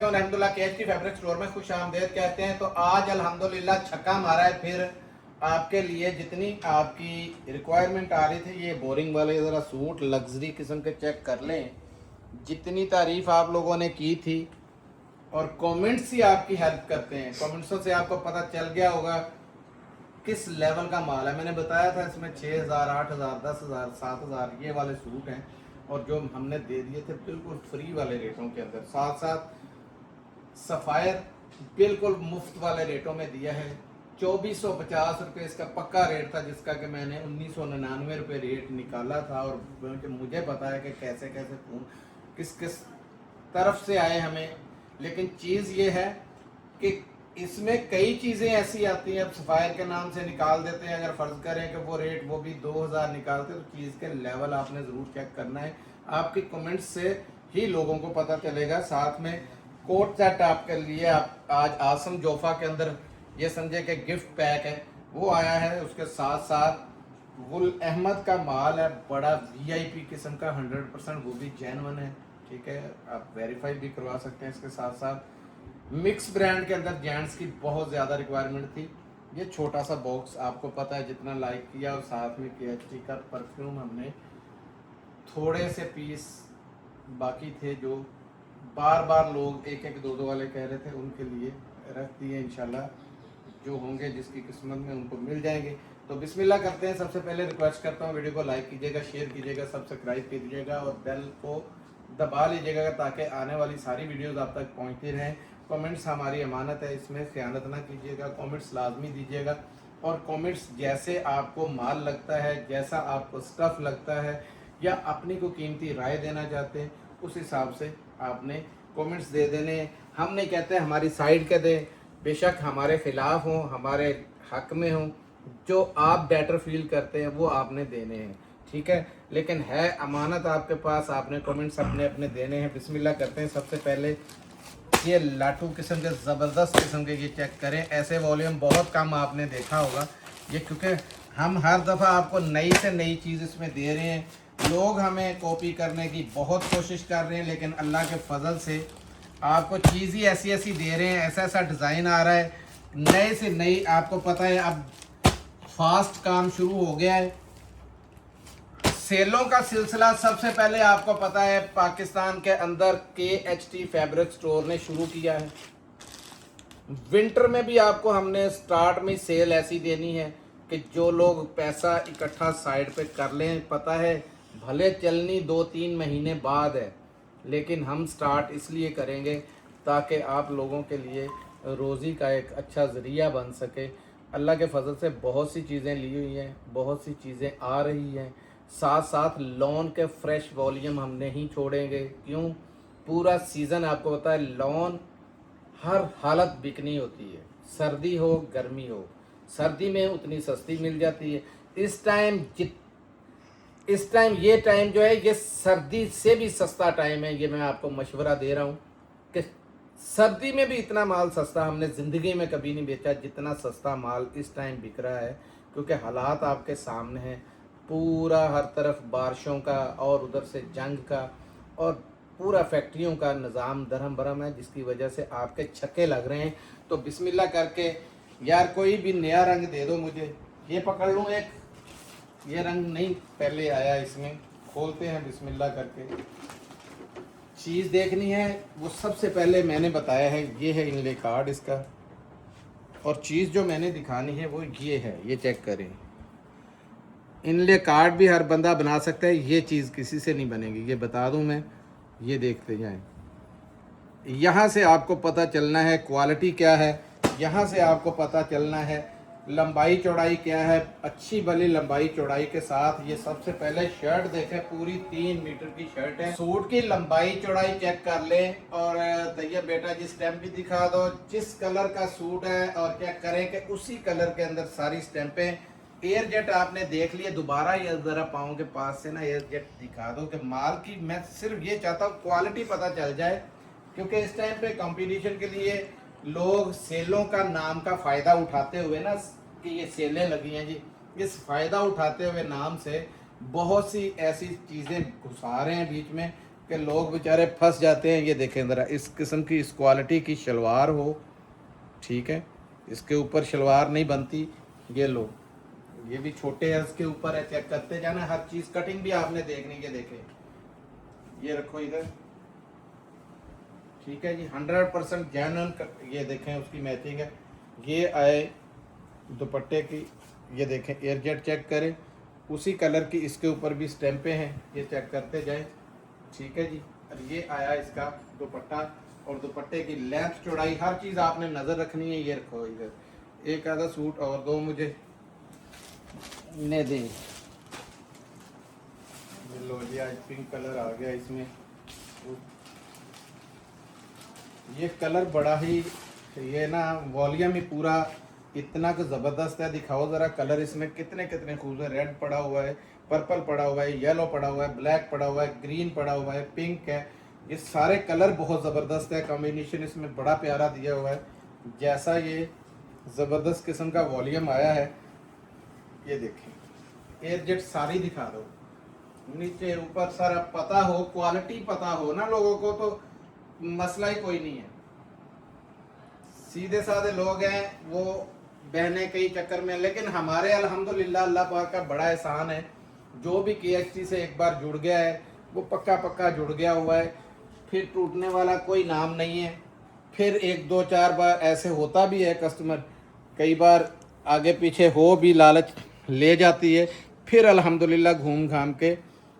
अल्हम्दुलिल्लाह केएचटी fabric store में खुश आमदेद कहते हैं। तो आज अल्हम्दुलिल्लाह छक्का मारा है फिर आपके लिए। जितनी आपकी रिक्वायरमेंट आ रही थी, ये बोरिंग वाले ज़रा सूट लग्जरी किस्म के चेक कर लें। जितनी तारीफ आप लोगों ने की थी और कमेंट्स ही आपकी हेल्प करते हैं। कमेंट्सों से आपको पता चल गया होगा किस लेवल का माल है। मैंने बताया था इसमें 6000, 8000, 10000, 7000 ये वाले सूट हैं और जो हमने दे दिए थे बिल्कुल फ्री वाले रेटों के अंदर। साथ साथ सफ़ायर बिल्कुल मुफ्त वाले रेटों में दिया है। 2450 रुपये इसका पक्का रेट था, जिसका कि मैंने 1999 रुपये रेट निकाला था। और मुझे पता है कि कैसे कैसे फ़ोन किस किस तरफ से आए हमें। लेकिन चीज़ ये है कि इसमें कई चीज़ें ऐसी आती हैं, अब सफ़ायर के नाम से निकाल देते हैं। अगर फ़र्ज़ करें कि वो रेट वो भी 2000 निकालते, तो चीज़ के लेवल आपने ज़रूर चेक करना है। आपके कमेंट्स से ही लोगों को पता चलेगा। साथ में कोट सेट आपके लिए आप आज आसम जोफा के अंदर ये समझे कि गिफ्ट पैक है वो आया है। उसके साथ साथ गुल अहमद का माल है, बड़ा वीआईपी किस्म का, 100% वो भी जेन्युइन है। ठीक है, आप वेरीफाई भी करवा सकते हैं। इसके साथ साथ मिक्स ब्रांड के अंदर जेंट्स की बहुत ज़्यादा रिक्वायरमेंट थी। ये छोटा सा बॉक्स आपको पता है जितना लाइक किया, और साथ में केएचटी का परफ्यूम हमने थोड़े से पीस बाकी थे जो बार बार लोग एक एक दो दो वाले कह रहे थे, उनके लिए रख दिए। इंशाल्लाह जो होंगे जिसकी किस्मत में उनको मिल जाएंगे। तो बिस्मिल्लाह करते हैं। सबसे पहले रिक्वेस्ट करता हूँ वीडियो को लाइक कीजिएगा, शेयर कीजिएगा, सब्सक्राइब कीजिएगा और बेल को दबा लीजिएगा ताकि आने वाली सारी वीडियोस आप तक पहुँचती रहें। कमेंट्स हमारी अमानत है, इसमें ख़यानत ना कीजिएगा। कमेंट्स लाजमी दीजिएगा और कमेंट्स जैसे आपको माल लगता है, जैसा आपको स्टफ़ लगता है या अपनी को कीमती राय देना चाहते हैं, उस हिसाब से आपने कमेंट्स दे देने। हम नहीं कहते हमारी साइड के दें, बेशक हमारे ख़िलाफ़ हों, हमारे हक में हों, जो आप बेटर फील करते हैं वो आपने देने हैं। ठीक है, लेकिन है अमानत आपके पास, आपने कमेंट्स अपने अपने देने हैं। बिस्मिल्लाह करते हैं। सबसे पहले ये लाटू किस्म के ज़बरदस्त किस्म के ये चेक करें। ऐसे वॉल्यूम बहुत कम आपने देखा होगा ये, क्योंकि हम हर दफ़ा आपको नई से नई चीज़ इसमें दे रहे हैं। लोग हमें कॉपी करने की बहुत कोशिश कर रहे हैं, लेकिन अल्लाह के फजल से आपको चीज़ ही ऐसी ऐसी दे रहे हैं, ऐसा ऐसा डिज़ाइन आ रहा है नए से नई। आपको पता है अब फास्ट काम शुरू हो गया है, सेलों का सिलसिला सबसे पहले आपको पता है पाकिस्तान के अंदर केएचटी फैब्रिक स्टोर ने शुरू किया है। विंटर में भी आपको हमने स्टार्ट में सेल ऐसी देनी है कि जो लोग पैसा इकट्ठा साइड पे कर लें। पता है भले चलनी 2-3 महीने बाद है, लेकिन हम स्टार्ट इसलिए करेंगे ताकि आप लोगों के लिए रोज़ी का एक अच्छा ज़रिया बन सके। अल्लाह के फजल से बहुत सी चीज़ें ली हुई हैं, बहुत सी चीज़ें आ रही हैं। साथ साथ लॉन के फ्रेश वॉल्यूम हम नहीं छोड़ेंगे। क्यों? पूरा सीज़न आपको पता है लॉन हर हालत बिकनी होती है, सर्दी हो गर्मी हो। सर्दी में उतनी सस्ती मिल जाती है। इस टाइम ये टाइम जो है ये सर्दी से भी सस्ता टाइम है। ये मैं आपको मशवरा दे रहा हूँ कि सर्दी में भी इतना माल सस्ता हमने ज़िंदगी में कभी नहीं बेचा जितना सस्ता माल इस टाइम बिक रहा है। क्योंकि हालात आपके सामने हैं, पूरा हर तरफ बारिशों का और उधर से जंग का और पूरा फैक्ट्रियों का निज़ाम दरहम बरहम है, जिसकी वजह से आपके छक्के लग रहे हैं। तो बिस्मिल्लाह करके यार कोई भी नया रंग दे दो मुझे। ये पकड़ लूँ एक, ये रंग नहीं पहले आया इसमें। खोलते हैं बिस्मिल्लाह करके। चीज़ देखनी है वो सबसे पहले मैंने बताया है, ये है इनले कार्ड इसका। और चीज़ जो मैंने दिखानी है वो ये है, ये चेक करें। इनले कार्ड भी हर बंदा बना सकता है, ये चीज़ किसी से नहीं बनेगी, ये बता दूं मैं। ये देखते जाएं, यहाँ से आपको पता चलना है क्वालिटी क्या है, यहाँ से आपको पता चलना है लंबाई चौड़ाई क्या है। अच्छी भली लंबाई चौड़ाई के साथ ये सबसे पहले शर्ट देखें, पूरी 3 मीटर की शर्ट है। सूट की लंबाई चौड़ाई चेक कर लें। और तैयब बेटा जी स्टैंप भी दिखा दो, जिस कलर का सूट है और चेक करें कि उसी कलर के अंदर सारी स्टैंपें। एयर जेट आपने देख लिया, दोबारा ये ज़रा पाँव के पास से ना एयर जेट दिखा दो कि माल की, मैं सिर्फ ये चाहता हूँ क्वालिटी पता चल जाए। क्योंकि इस टाइम पे कंपटीशन के लिए लोग सेलों का नाम का फ़ायदा उठाते हुए ना, कि ये सेलें लगी हैं जी, इस फ़ायदा उठाते हुए नाम से बहुत सी ऐसी चीज़ें घुसा रहे हैं बीच में कि लोग बेचारे फंस जाते हैं। ये देखें ज़रा, इस किस्म की इस क्वालिटी की शलवार हो, ठीक है, इसके ऊपर शलवार नहीं बनती। ये लो, ये भी छोटे है, इसके ऊपर है, चेक करते जाना, हर चीज़ कटिंग भी आपने देखनी है। देखें, ये रखो इधर, ठीक है जी, 100% जेन्युइन। ये देखें उसकी मैचिंग है। ये आए दुपट्टे की, ये देखें एयरजेट चेक करें, उसी कलर की इसके ऊपर भी स्टैंपें हैं, ये चेक करते जाएं, ठीक है जी। और ये आया इसका दुपट्टा, और दुपट्टे की लेंथ चौड़ाई हर चीज़ आपने नज़र रखनी है। ये रखो इधर, एक आधा सूट और दो मुझे ने दें। लो जी, आज पिंक कलर आ गया इसमें। ये कलर बड़ा ही, ये ना वॉल्यूम ही पूरा इतना कि ज़बरदस्त है। दिखाओ ज़रा कलर इसमें कितने कितने खूबसूरत। रेड पड़ा हुआ है, पर्पल पड़ा हुआ है, येलो पड़ा हुआ है, ब्लैक पड़ा हुआ है, ग्रीन पड़ा हुआ है, पिंक है। ये सारे कलर बहुत ज़बरदस्त है, कॉम्बिनेशन इसमें बड़ा प्यारा दिया हुआ है। जैसा ये ज़बरदस्त किस्म का वॉल्यूम आया है, ये देखें, एयरजेट सारी दिखा दो, नीचे ऊपर सारा पता हो, क्वालिटी पता हो ना लोगों को, तो मसला ही कोई नहीं है। सीधे साधे लोग हैं वो, बहने कई चक्कर में, लेकिन हमारे अल्हम्दुलिल्लाह अल्लाह पाक का बड़ा एहसान है, जो भी KHT से एक बार जुड़ गया है वो पक्का पक्का जुड़ गया हुआ है, फिर टूटने वाला कोई नाम नहीं है। फिर एक दो चार बार ऐसे होता भी है, कस्टमर कई बार आगे पीछे हो भी लालच ले जाती है, फिर अल्हम्दुलिल्लाह घूम घाम के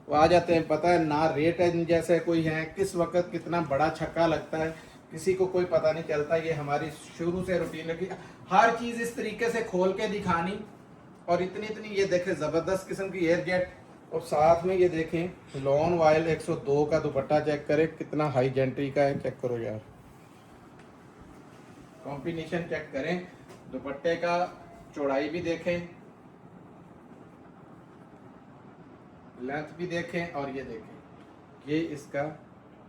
वो आ जाते हैं। पता है ना, रेट है जैसे कोई है, किस वक्त कितना बड़ा छक्का लगता है किसी को कोई पता नहीं चलता। ये हमारी शुरू से रूटीन है कि हर चीज़ इस तरीके से खोल के दिखानी। और इतनी इतनी ये देखें ज़बरदस्त किस्म की एयरजेट, और साथ में ये देखें लॉन वाइल 102 का दुपट्टा चेक करें, कितना हाई जेंट्री का है, चेक करो यार, कॉम्बिनेशन चेक करें, दुपट्टे का चौड़ाई भी देखें, लेंथ भी देखें, और ये देखें ये इसका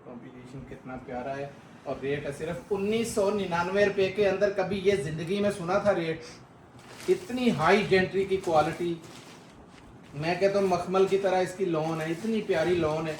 कॉम्बिनेशन कितना प्यारा है। और रेट है सिर्फ 1999 रुपये के अंदर। कभी ये जिंदगी में सुना था रेट, इतनी हाई जेंट्री की क्वालिटी। मैं कहता हूँ मखमल की तरह इसकी लॉन है, इतनी प्यारी लॉन है।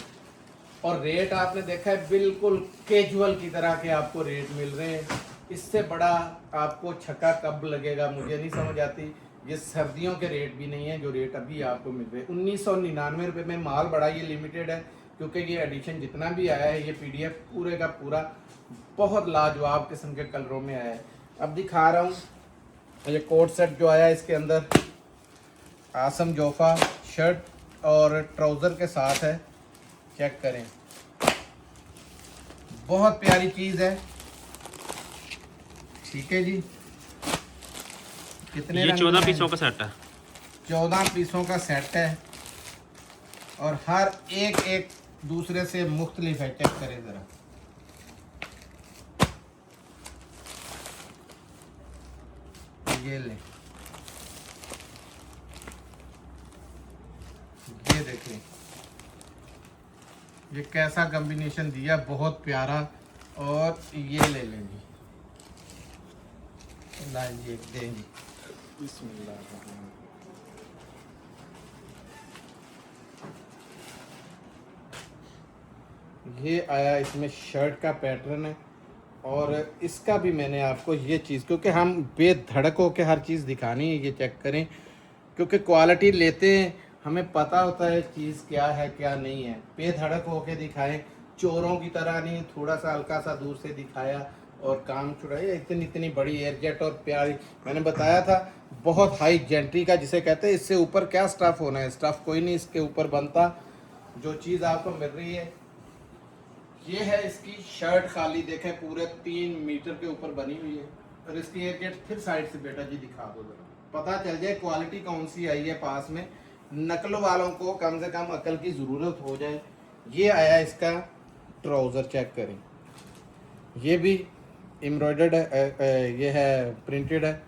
और रेट आपने देखा है बिल्कुल कैजुअल की तरह के आपको रेट मिल रहे हैं। इससे बड़ा आपको छक्का कब लगेगा मुझे नहीं समझ आती। ये सर्दियों के रेट भी नहीं है जो रेट अभी आपको मिल रहे हैं। 1999 रुपये में माल बड़ा ये लिमिटेड है, क्योंकि ये एडिशन जितना भी आया है, ये PDF पूरे का पूरा बहुत लाजवाब किस्म के कलरों में आया है। अब दिखा रहा हूँ ये कोट सेट जो आया है, इसके अंदर आसम जोफा शर्ट और ट्राउज़र के साथ है, चेक करें, बहुत प्यारी चीज़ है, ठीक है जी। कितने ये 14 पीसों का सेट है, 14 पीसों का सेट है, और हर एक एक दूसरे से मुख्तलिफ है। चेक करें ज़रा, ये ले, ये देखें ये कैसा कॉम्बिनेशन दिया, बहुत प्यारा। और ये ले लेंगे, ये देंगे, बिस्मिल्लाह। ये आया इसमें शर्ट का पैटर्न है, और इसका भी मैंने आपको ये चीज़, क्योंकि हम बेधड़क हो के हर चीज़ दिखानी है, ये चेक करें, क्योंकि क्वालिटी लेते हैं हमें पता होता है चीज़ क्या है क्या नहीं है। बेधड़क हो के दिखाएं, चोरों की तरह नहीं, थोड़ा सा हल्का सा दूर से दिखाया और काम छुड़ाया। इतनी इतनी बड़ी एयरजेट और प्यारी, मैंने बताया था बहुत हाई जेंट्री का जिसे कहते हैं। इससे ऊपर क्या स्टफ़ होना है, स्टफ़ कोई नहीं इसके ऊपर बनता। जो चीज़ आपको मिल रही है ये है इसकी शर्ट, खाली देखें पूरे 3 मीटर के ऊपर बनी हुई है। और इसकी एयरजेट फिर साइड से बेटा जी दिखा दो जरा, पता चल जाए क्वालिटी कौन सी आई है पास में, नकल वालों को कम से कम अकल की ज़रूरत हो जाए। ये आया इसका ट्राउज़र, चेक करें, ये भी एम्ब्रॉयडर्ड है, ये है प्रिंटेड है,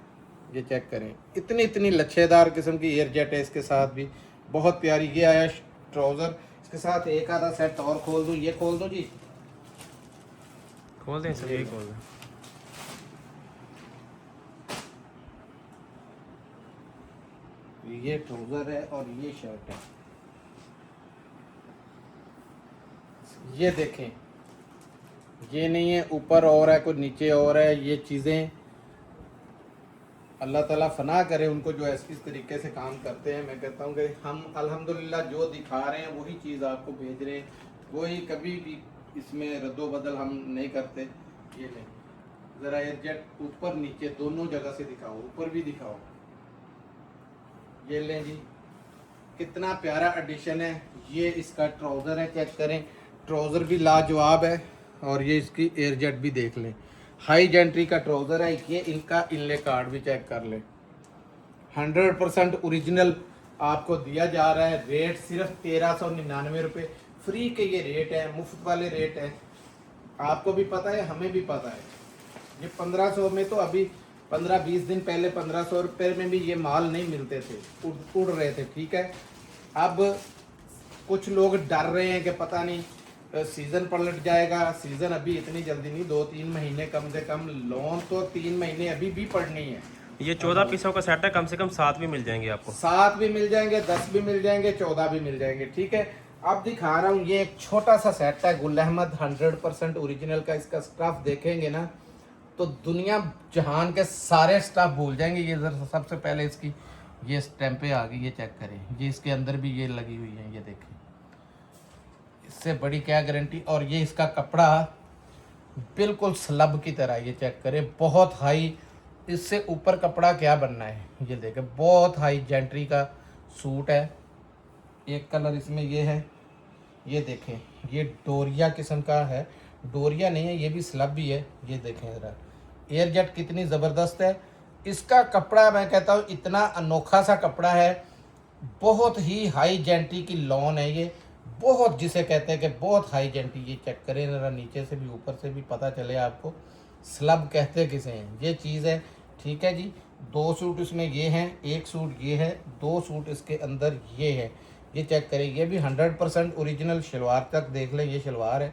ये चेक करें। इतनी इतनी लच्छेदार किस्म की एयरजेट है इसके साथ भी, बहुत प्यारी। ये आया ट्राउज़र, इसके साथ एक आधा सेट और खोल दूँ, ये खोल दो जी, खोल दें सर, यही खोल दें। ये ट्राउज़र है और ये शर्ट है। ये देखें, ये नहीं है ऊपर और है कुछ नीचे और है। ये चीज़ें अल्लाह ताला फना करे उनको जो इस तरीके से काम करते हैं। मैं कहता हूँ कि हम अल्हम्दुलिल्लाह जो दिखा रहे हैं वही चीज़ आपको भेज रहे हैं, वही कभी भी इसमें रद्दो बदल हम नहीं करते। ये नहीं, ज़रा एयरजेट ऊपर नीचे दोनों जगह से दिखाओ, ऊपर भी दिखाओ। ये लें जी, कितना प्यारा एडिशन है। ये इसका ट्राउज़र है, चेक करें, ट्राउज़र भी लाजवाब है। और ये इसकी एयरजेट भी देख लें, हाई जेंट्री का ट्राउज़र है। ये इनका इनले कार्ड भी चेक कर लें, 100% ओरिजिनल आपको दिया जा रहा है। रेट सिर्फ 1399 रुपये, फ्री के ये रेट है, मुफ्त वाले रेट हैं। आपको भी पता है, हमें भी पता है। ये 1500 में तो अभी 15-20 दिन पहले 1500 रुपये में भी ये माल नहीं मिलते थे, उड़ रहे थे। ठीक है, अब कुछ लोग डर रहे हैं कि पता नहीं सीज़न पलट जाएगा। सीज़न अभी इतनी जल्दी नहीं, 2-3 महीने कम से कम। लोन तो 3 महीने अभी भी पड़नी है। ये 14 पीसों का सेट है, कम से कम 7 भी मिल जाएंगे आपको। 7 भी मिल जाएंगे, 10 भी मिल जाएंगे, 14 भी मिल जाएंगे। ठीक है, अब दिखा रहा हूँ, ये एक छोटा सा सेट है गुल अहमद 100% ओरिजिनल का। इसका स्टफ देखेंगे ना तो दुनिया जहान के सारे स्टफ भूल जाएंगे। ये सबसे पहले इसकी ये स्टैंपें आ गई, ये चेक करें। ये इसके अंदर भी ये लगी हुई है, ये देखें, इससे बड़ी क्या गारंटी। और ये इसका कपड़ा बिल्कुल स्लब की तरह, ये चेक करें, बहुत हाई। इससे ऊपर कपड़ा क्या बनना है, ये देखें, बहुत हाई जेंट्री का सूट है। एक कलर इसमें ये है, ये देखें, ये डोरिया किस्म का है, डोरिया नहीं है, ये भी स्लब भी है। ये देखें ज़रा, एयरजेट कितनी ज़बरदस्त है। इसका कपड़ा मैं कहता हूँ इतना अनोखा सा कपड़ा है, बहुत ही हाई जेंट्री की लॉन है ये, बहुत, जिसे कहते हैं कि बहुत हाई जेंट्री। ये चेक करें ज़रा, नीचे से भी ऊपर से भी पता चले आपको, स्लब कहते किसे हैं, ये चीज़ है। ठीक है जी, 2 सूट इसमें ये हैं, 1 सूट ये है, 2 सूट इसके अंदर ये है। ये चेक करें, ये भी 100% ओरिजिनल। शलवार तक देख लें, ये शलवार है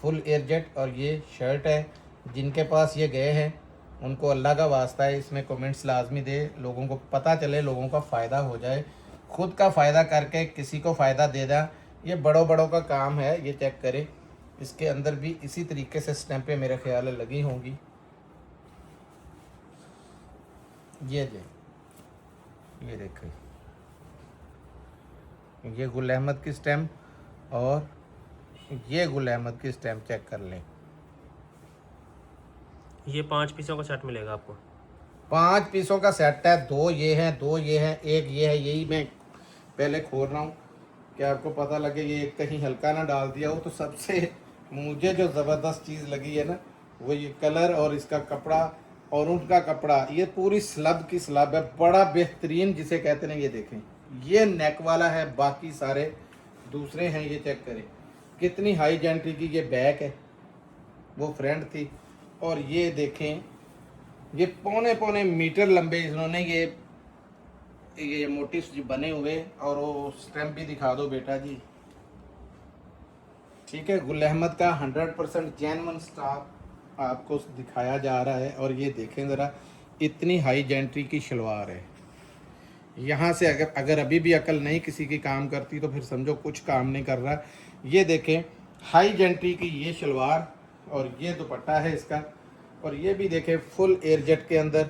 फुल एयरजेट, और ये शर्ट है। जिनके पास ये गए हैं उनको अल्लाह का वास्ता है इसमें कमेंट्स लाजमी दे, लोगों को पता चले, लोगों का फ़ायदा हो जाए। खुद का फ़ायदा करके किसी को फ़ायदा दे दें, ये बड़ों बड़ों का काम है। ये चेक करें, इसके अंदर भी इसी तरीके से स्टैंपें मेरे ख्याल में लगी होंगी। ये देखें, ये गुल अहमद की स्टैम्प और ये गुल अहमद की स्टैम्प चेक कर लें। ये 5 पीसों का सेट मिलेगा आपको। 5 पीसों का सेट है, 2 ये हैं, 2 ये हैं, 1 ये है। यही मैं पहले खोल रहा हूँ कि आपको पता लगे, ये कहीं हल्का ना डाल दिया हो। तो सबसे मुझे जो ज़बरदस्त चीज़ लगी है ना, वो ये कलर और इसका कपड़ा और उनका कपड़ा। ये पूरी स्लब की स्लब है, बड़ा बेहतरीन जिसे कहते हैं। ये देखें, ये नेक वाला है, बाकी सारे दूसरे हैं। ये चेक करें, कितनी हाई जेंट्री की ये बैक है, वो फ्रंट थी। और ये देखें, ये पौने मीटर लंबे इन्होंने ये मोटिव्स जो बने हुए, और वो स्टैम्प भी दिखा दो बेटा जी। ठीक है, गुल अहमद का 100% जेन्युइन स्टॉक आपको दिखाया जा रहा है। और ये देखें ज़रा, इतनी हाई जेंट्री की शलवार है। यहाँ से अगर अभी भी अकल नहीं किसी की काम करती तो फिर समझो कुछ काम नहीं कर रहा। ये देखें, हाई जेंट्री की ये शलवार और ये दुपट्टा है इसका। और ये भी देखें, फुल एयरजेट के अंदर।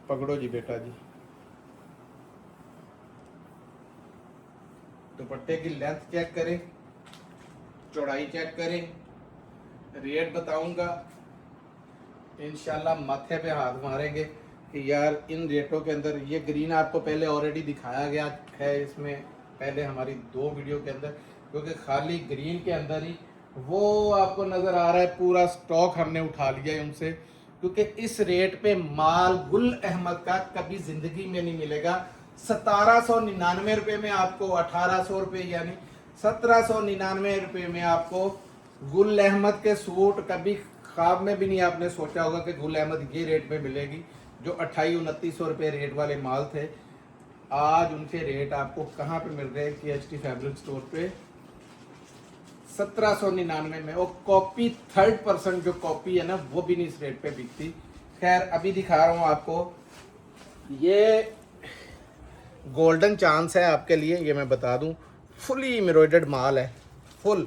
पकड़ो जी बेटा जी, दुपट्टे की लेंथ चेक करें, चौड़ाई चेक करें, रेट बताऊंगा इंशाल्लाह। माथे पे हाथ मारेंगे कि यार इन रेटों के अंदर। ये ग्रीन आपको पहले ऑलरेडी दिखाया गया है इसमें पहले हमारी 2 वीडियो के अंदर, क्योंकि खाली ग्रीन के अंदर ही वो आपको नज़र आ रहा है। पूरा स्टॉक हमने उठा लिया है उनसे, क्योंकि इस रेट पे माल गुल अहमद का कभी ज़िंदगी में नहीं मिलेगा। 1799 रुपये में आपको 1800 रुपये, यानी 1799 रुपये में आपको गुल अहमद के सूट। कभी ख्वाब में भी नहीं आपने सोचा होगा कि गुल अहमद ये रेट पे मिलेगी। जो 2800-2900 रुपये रेट वाले माल थे, आज उनके रेट आपको कहाँ पे मिल रहे हैं? KHT फैब्रिक स्टोर पे 1799 में। वो कॉपी 3rd% जो कॉपी है ना, वो भी नहीं इस रेट पे बिकती। खैर, अभी दिखा रहा हूँ आपको, ये गोल्डन चांस है आपके लिए। ये मैं बता दूं, फुली एम्ब्रॉयडर्ड माल है, फुल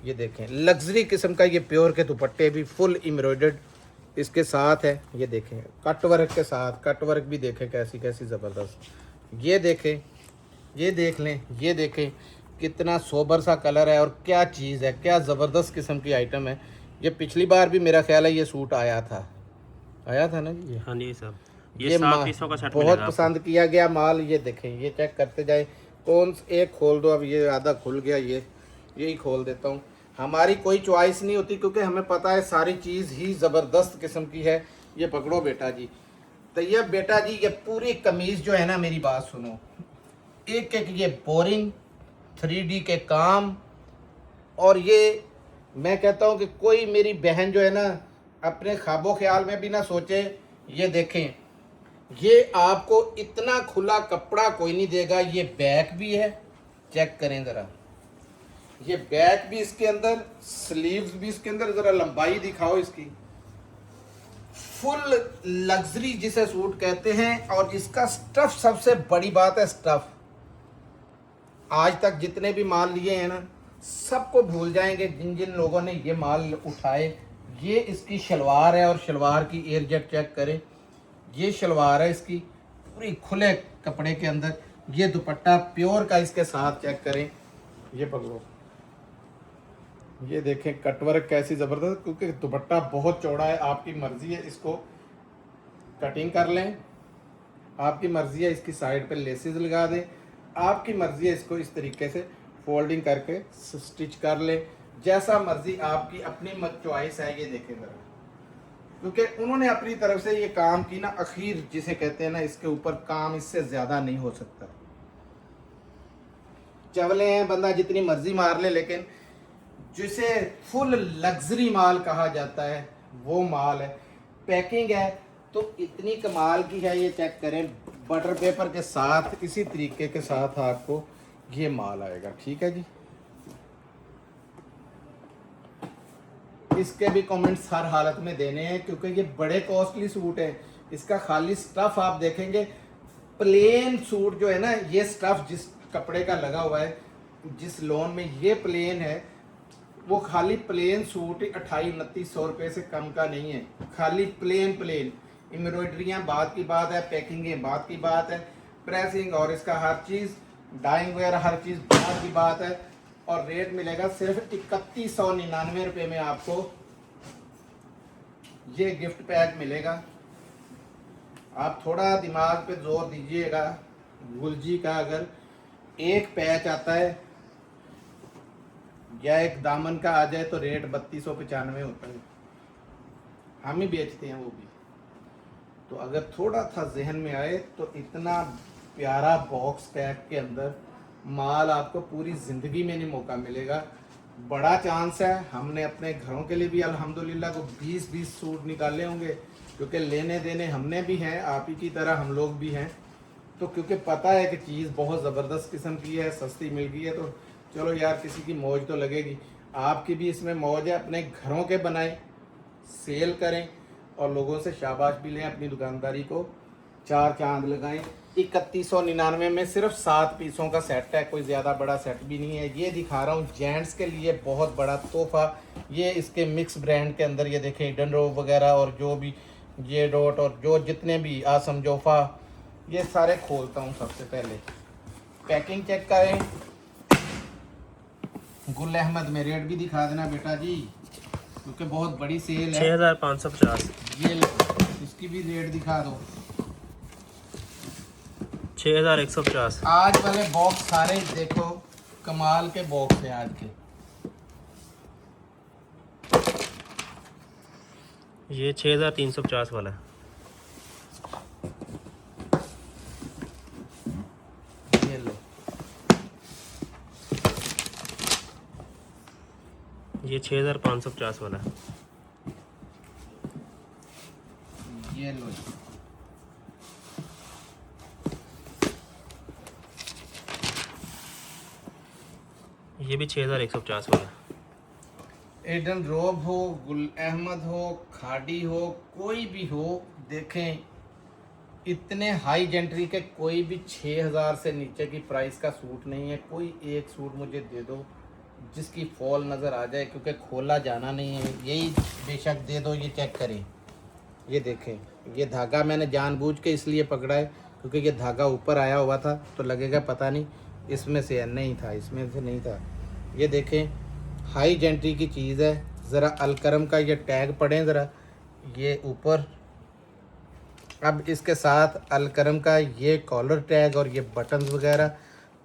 ये देखें लग्जरी किस्म का ये प्योर के दुपट्टे भी फुल एम्ब्रॉयडर्ड इसके साथ है। ये देखें कट वर्क के साथ, कट वर्क भी देखें कैसी कैसी ज़बरदस्त। ये देखें, ये देख लें, ये देखें कितना सोबर सा कलर है और क्या चीज़ है, क्या ज़बरदस्त किस्म की आइटम है। ये पिछली बार भी मेरा ख्याल है ये सूट आया था ना जी ये। हाँ जी साहब, ये 7 पीसों का सेट बहुत मिलेगा पसंद किया गया माल। ये देखें, ये चेक करते जाए कौन एक खोल दो, अब ये आधा खुल गया, ये यही खोल देता हूँ। हमारी कोई चॉइस नहीं होती क्योंकि हमें पता है सारी चीज़ ही ज़बरदस्त किस्म की है। ये पकड़ो बेटा जी, तो ये बेटा जी ये पूरी कमीज़ जो है ना, मेरी बात सुनो, एक एक ये बोरिंग 3D के काम। और ये मैं कहता हूँ कि कोई मेरी बहन जो है ना अपने ख्वाबो ख्याल में भी ना सोचे। ये देखें, ये आपको इतना खुला कपड़ा कोई नहीं देगा। ये बैक भी है, चेक करें ज़रा, ये बैक भी इसके अंदर, स्लीव्स भी इसके अंदर, ज़रा लंबाई दिखाओ इसकी। फुल लग्जरी जिसे सूट कहते हैं। और इसका स्टफ, सबसे बड़ी बात है स्टफ। आज तक जितने भी माल लिए हैं ना सबको भूल जाएंगे जिन जिन लोगों ने ये माल उठाए। ये इसकी शलवार है और शलवार की एयरजेट चेक करें, ये शलवार है इसकी पूरी खुले कपड़े के अंदर। ये दुपट्टा प्योर का इसके साथ चेक करें, ये पकड़ो, ये देखें कटवर्क कैसी ज़बरदस्त, क्योंकि दुपट्टा बहुत चौड़ा है। आपकी मर्ज़ी है इसको कटिंग कर लें, आपकी मर्ज़ी है इसकी साइड पे लेसेस लगा दें, आपकी मर्ज़ी है इसको इस तरीके से फोल्डिंग करके स्टिच कर लें, जैसा मर्ज़ी आपकी अपनी चॉइस है। ये देखें ज़रा, क्योंकि उन्होंने अपनी तरफ से ये काम की ना, अखीर जिसे कहते हैं ना, इसके ऊपर काम इससे ज़्यादा नहीं हो सकता। चवले हैं बंदा जितनी मर्ज़ी मार ले, लेकिन जिसे फुल लग्जरी माल कहा जाता है वो माल है। पैकिंग है तो इतनी कमाल की है, ये चेक करें, बटर पेपर के साथ इसी तरीके के साथ आपको ये माल आएगा। ठीक है जी, इसके भी कमेंट्स हर हालत में देने हैं क्योंकि ये बड़े कॉस्टली सूट है। इसका खाली स्टफ आप देखेंगे, प्लेन सूट जो है ना, ये स्टफ जिस कपड़े का लगा हुआ है, जिस लोन में ये प्लेन है, वो खाली प्लेन सूट 2800-2900 रुपये से कम का नहीं है। खाली प्लेन एम्ब्रॉयडरियाँ बात की बात है, पैकिंगें बात की बात है, प्रेसिंग और इसका हर चीज़, डाइंग वगैरह हर चीज़ बात की बात है। और रेट मिलेगा सिर्फ 3199 रुपये में आपको ये गिफ्ट पैक मिलेगा। आप थोड़ा दिमाग पे जोर दीजिएगा, गुलजी का अगर एक पैच आता है या एक दामन का आ जाए तो रेट 3295 होता है, हम ही बेचते हैं वो भी। तो अगर थोड़ा था जहन में आए तो इतना प्यारा बॉक्स पैक के अंदर माल आपको पूरी ज़िंदगी में नहीं मौका मिलेगा। बड़ा चांस है, हमने अपने घरों के लिए भी अल्हम्दुलिल्लाह को 20-20 सूट निकाले होंगे, क्योंकि लेने देने हमने भी हैं, आप ही की तरह हम लोग भी हैं। तो क्योंकि पता है कि चीज़ बहुत ज़बरदस्त किस्म की है, सस्ती मिल गई है, तो चलो यार किसी की मौज तो लगेगी। आपकी भी इसमें मौज है, अपने घरों के बनाएं, सेल करें और लोगों से शाबाश भी लें, अपनी दुकानदारी को चार चांद लगाएं। 3199 में सिर्फ 7 पीसों का सेट है, कोई ज़्यादा बड़ा सेट भी नहीं है। ये दिखा रहा हूँ जेंट्स के लिए बहुत बड़ा तोहफा। ये इसके मिक्स ब्रांड के अंदर ये देखें हिडन रो वगैरह और जो भी ये डॉट और जो जितने भी आसम जोफा, ये सारे खोलता हूँ। सबसे पहले पैकिंग चेक करें। गुल अहमद में रेट भी दिखा देना बेटा जी, क्योंकि बहुत बड़ी सेल है। 6550। ये लो, इसकी भी रेट दिखा दो। 6150। आज वाले बॉक्स सारे देखो कमाल के बॉक्स है आज के। ये 6350 वाला है। ये लो, ये 6550 वाला है। ये लो, ये भी 6150 वाला है। एडन रोब हो, गुल अहमद हो, खाड़ी हो, कोई भी हो, देखें इतने हाई जेंट्री के कोई भी 6000 से नीचे की प्राइस का सूट नहीं है। कोई एक सूट मुझे दे दो जिसकी फॉल नज़र आ जाए, क्योंकि खोला जाना नहीं है, यही बेशक दे दो। ये चेक करें, ये देखें, ये धागा मैंने जानबूझ के इसलिए पकड़ा है क्योंकि ये धागा ऊपर आया हुआ था तो लगेगा पता नहीं इसमें से है, नहीं था, इसमें से नहीं था। ये देखें, हाई जेंट्री की चीज़ है। ज़रा अलकरम का ये टैग पढ़ें ज़रा, ये ऊपर। अब इसके साथ अलकरम का ये कॉलर टैग और ये बटन्स वगैरह,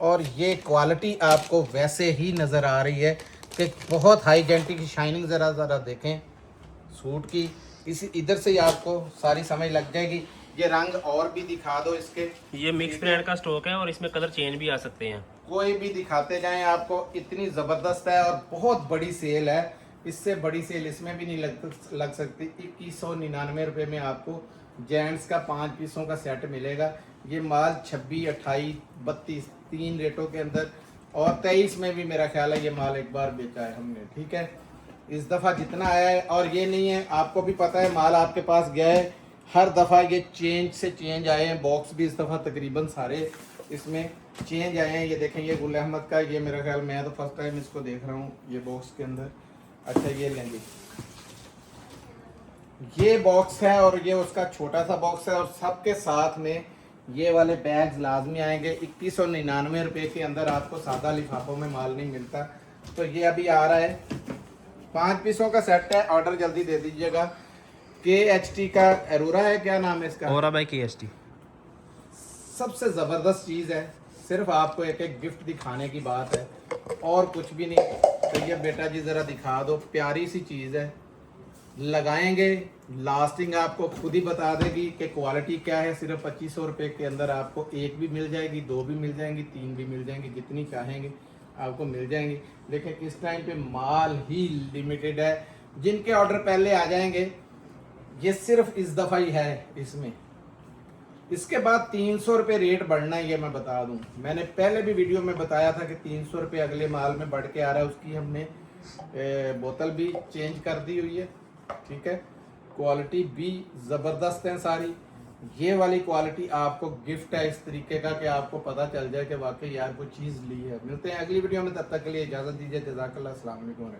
और ये क्वालिटी आपको वैसे ही नज़र आ रही है कि बहुत हाई जेंट्री की शाइनिंग। ज़रा ज़रा देखें सूट की, इसी इधर से ही आपको सारी समझ लग जाएगी। ये रंग और भी दिखा दो इसके। ये मिक्स ब्रांड का स्टॉक है और इसमें कलर चेंज भी आ सकते हैं। कोई भी दिखाते जाएं आपको, इतनी ज़बरदस्त है और बहुत बड़ी सेल है। इससे बड़ी सेल इसमें भी नहीं लग सकती। 2199 रुपये में आपको जेंट्स का 5 पीसों का सेट मिलेगा। ये माल 26, 28, 32 3 रेटों के अंदर, और 23 में भी मेरा ख्याल है ये माल एक बार बेचा है हमने, ठीक है। इस दफ़ा जितना आया है, और ये नहीं है, आपको भी पता है माल आपके पास गया है, हर दफ़ा ये चेंज से चेंज आए हैं। बॉक्स भी इस दफ़ा तकरीबन सारे इसमें चेंज आए हैं। ये देखें, ये गुल अहमद का, ये मेरा ख्याल, मैं तो फर्स्ट टाइम इसको देख रहा हूँ ये बॉक्स के अंदर। अच्छा, ये लेंगे, ये बॉक्स है और ये उसका छोटा सा बॉक्स है, और सबके साथ में ये वाले बैग्स लाजमी आएंगे। 2199 रुपये के अंदर आपको सादा लिफाफों में माल नहीं मिलता। तो ये अभी आ रहा है, 5 पीसों का सेट है, ऑर्डर जल्दी दे दीजिएगा। KHT का एरोरा है, क्या नाम है इसका, और भाई KST सबसे ज़बरदस्त चीज़ है। सिर्फ आपको एक एक गिफ्ट दिखाने की बात है और कुछ भी नहीं। तो ये बेटा जी ज़रा दिखा दो, प्यारी सी चीज़ है, लगाएंगे लास्टिंग आपको खुद ही बता देगी कि क्वालिटी क्या है। सिर्फ 2500 रुपये के अंदर आपको एक भी मिल जाएगी, 2 भी मिल जाएंगी, 3 भी मिल जाएंगी, जितनी चाहेंगे आपको मिल जाएंगी। लेकिन इस टाइम पे माल ही लिमिटेड है। जिनके ऑर्डर पहले आ जाएंगे, ये सिर्फ इस दफ़ा ही है इसमें। इसके बाद 300 रुपये रेट बढ़ना है, ये मैं बता दूं। मैंने पहले भी वीडियो में बताया था कि 300 रुपये अगले माल में बढ़ के आ रहा है। उसकी हमने बोतल भी चेंज कर दी हुई है, ठीक है। क्वालिटी भी ज़बरदस्त है सारी। ये वाली क्वालिटी आपको गिफ्ट है इस तरीके का कि आपको पता चल जाए कि वाकई यार कोई चीज़ ली है। मिलते हैं अगली वीडियो में, तब तक के लिए इजाज़त दीजिए। जज़ाकल्लाह, अस्सलाम वालेकुम।